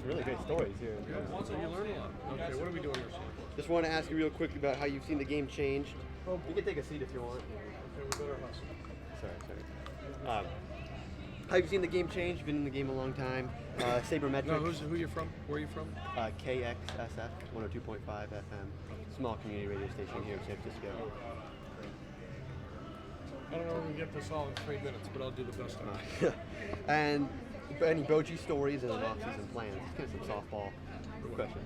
some really great stories here. Yeah, so you learn a lot. Okay, what are we doing here, Sam? Just want to ask you real quick about how you've seen the game change. Well, you can take a seat if you want. Okay, we better hustle. Sorry. How have you seen the game change? You've been in the game a long time. Sabermetrics. No, who you from? Where are you from? KXSF 102.5 FM. Small community radio station here in San Francisco. I don't know if we can get this all in 3 minutes, but I'll do the best I can. And any Bochy stories and off-season plans? Kind of some softball questions.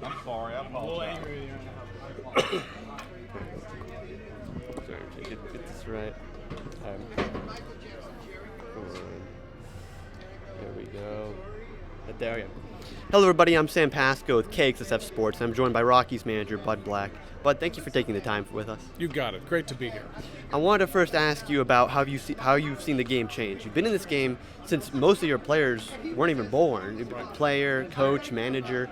I'm sorry, I apologize. Sorry, get this right. There we go. There we go. Hello, everybody. I'm Sam Pasco with KXSF Sports, and I'm joined by Rockies manager Bud Black. Bud, thank you for taking the time with us. You got it. Great to be here. I wanted to first ask you about how you've seen the game change. You've been in this game since most of your players weren't even born. Player, coach, manager.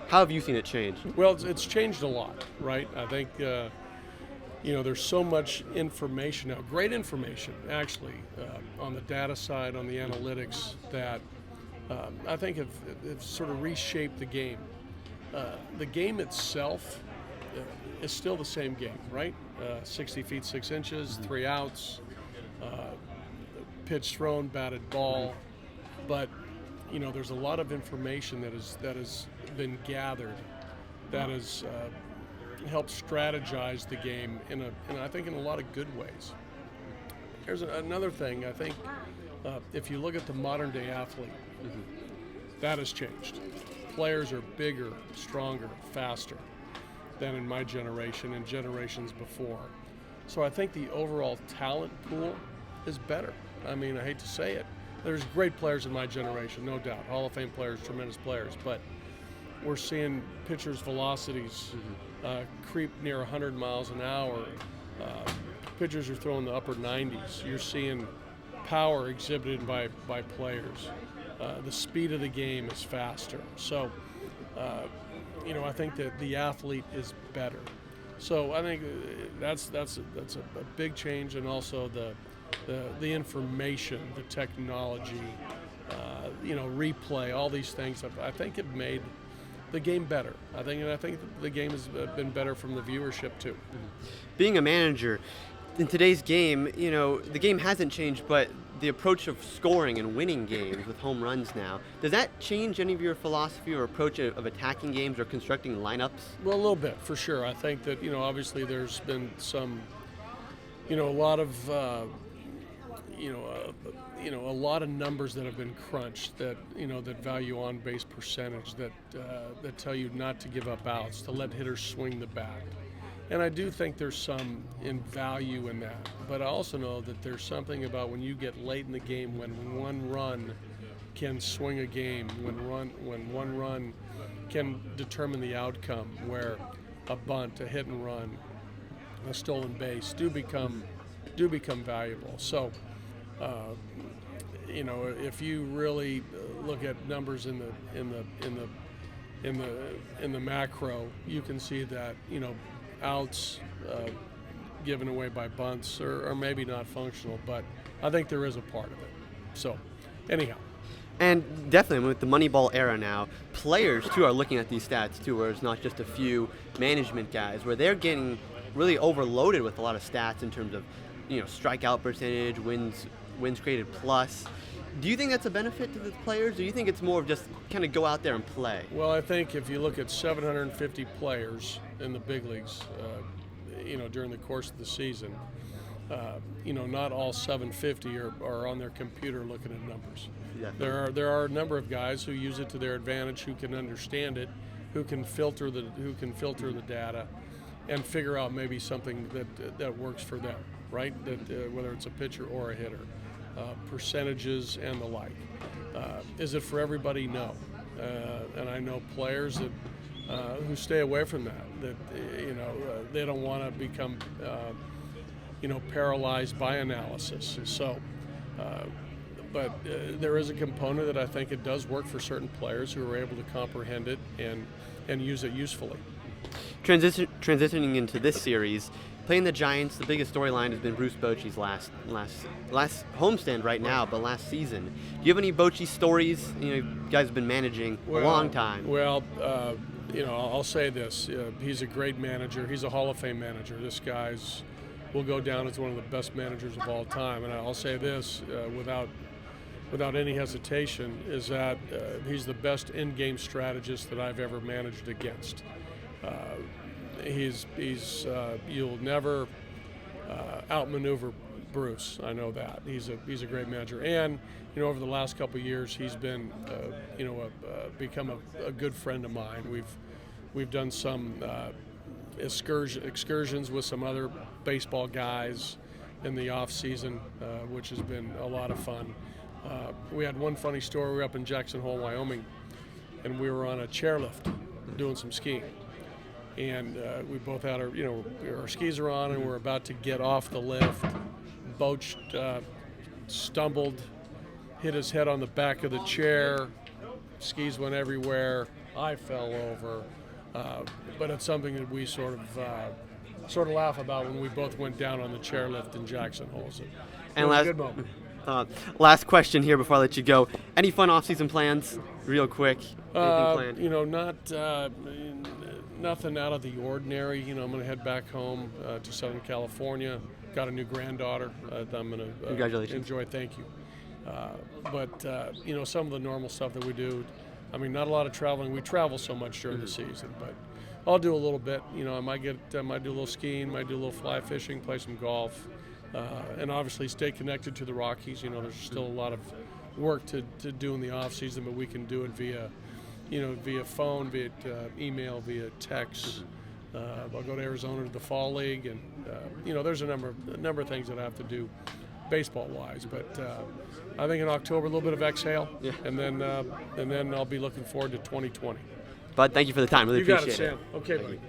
How have you seen it change? Well, it's changed a lot, right? I think there's so much information now, great information actually, on the data side, on the analytics that I think have sort of reshaped the game. The game itself is still the same game, right? 60 feet 6 inches, 3 outs, pitch thrown, batted ball, but there's a lot of information that has been gathered that has helped strategize the game in I think in a lot of good ways. There's another thing I think. If you look at the modern day athlete, that has changed. Players are bigger, stronger, faster than in my generation and generations before. So I think the overall talent pool is better. I mean, I hate to say it. There's great players in my generation, no doubt. Hall of Fame players, tremendous players, but we're seeing pitchers' velocities creep near 100 miles an hour. Pitchers are throwing the upper 90s. You're seeing power exhibited by players. The speed of the game is faster. So, I think that the athlete is better. So I think that's a big change, and also the information, the technology, replay, all these things. I think have made the game better. I think the game has been better from the viewership too. Being a manager, in today's game, the game hasn't changed, but the approach of scoring and winning games with home runs now, does that change any of your philosophy or approach of attacking games or constructing lineups? Well, a little bit, for sure. I think that, obviously there's been some, a lot of, a lot of numbers that have been crunched that, that value on-base percentage, that tell you not to give up outs, to let hitters swing the bat. And I do think there's some in value in that. But I also know that there's something about when you get late in the game, when one run can swing a game, when one run can determine the outcome, where a bunt, a hit and run, a stolen base do become valuable. So, if you really look at numbers in the macro, you can see that outs given away by bunts are maybe not functional, but I think there is a part of it. So, anyhow. And definitely with the Moneyball era now, players too are looking at these stats too, where it's not just a few management guys, where they're getting really overloaded with a lot of stats in terms of, strikeout percentage, wins created plus. Do you think that's a benefit to the players, or do you think it's more of just kind of go out there and play? Well, I think if you look at 750 players in the big leagues, during the course of the season, not all 750 are on their computer looking at numbers. Yeah. There are a number of guys who use it to their advantage, who can understand it, who can filter the data, and figure out maybe something that works for them, right? That whether it's a pitcher or a hitter. Percentages and the like. Is it for everybody? No. And I know players that who stay away from that they don't want to become paralyzed by analysis. So, but there is a component that I think it does work for certain players who are able to comprehend it and use it usefully. Transitioning into this series, playing the Giants, the biggest storyline has been Bruce Bochy's last homestand right now, but last season. Do you have any Bochy stories? You guys have been managing a long time. Well, I'll say this: he's a great manager. He's a Hall of Fame manager. This guy's will go down as one of the best managers of all time. And I'll say this without any hesitation, is that he's the best in-game strategist that I've ever managed against. You'll never outmaneuver Bruce. I know that. He's a great manager, and over the last couple of years, he's been become a good friend of mine. We've done some excursions with some other baseball guys in the off season, which has been a lot of fun. We had one funny story. We were up in Jackson Hole, Wyoming, and we were on a chairlift doing some skiing. And we both had our skis are on, and we're about to get off the lift. Boch stumbled, hit his head on the back of the chair. Skis went everywhere. I fell over. But it's something that we sort of laugh about when we both went down on the chairlift in Jackson Hole. So and good moment. Last question here before I let you go. Any fun off-season plans, real quick? Anything planned? Nothing out of the ordinary. I'm going to head back home to Southern California. Got a new granddaughter. I'm going to Congratulations. Enjoy. Thank you. But some of the normal stuff that we do. I mean, not a lot of traveling. We travel so much during the season, but I'll do a little bit. I might do a little skiing, might do a little fly fishing, play some golf, and obviously stay connected to the Rockies. There's still a lot of work to do in the off season, but we can do it via phone, via email, via text. I'll go to Arizona to the Fall League, and there's a number of things that I have to do baseball-wise, but I think in October a little bit of exhale, and then I'll be looking forward to 2020. Bud, thank you for the time. Really appreciate it. You got it, Sam. Okay, buddy.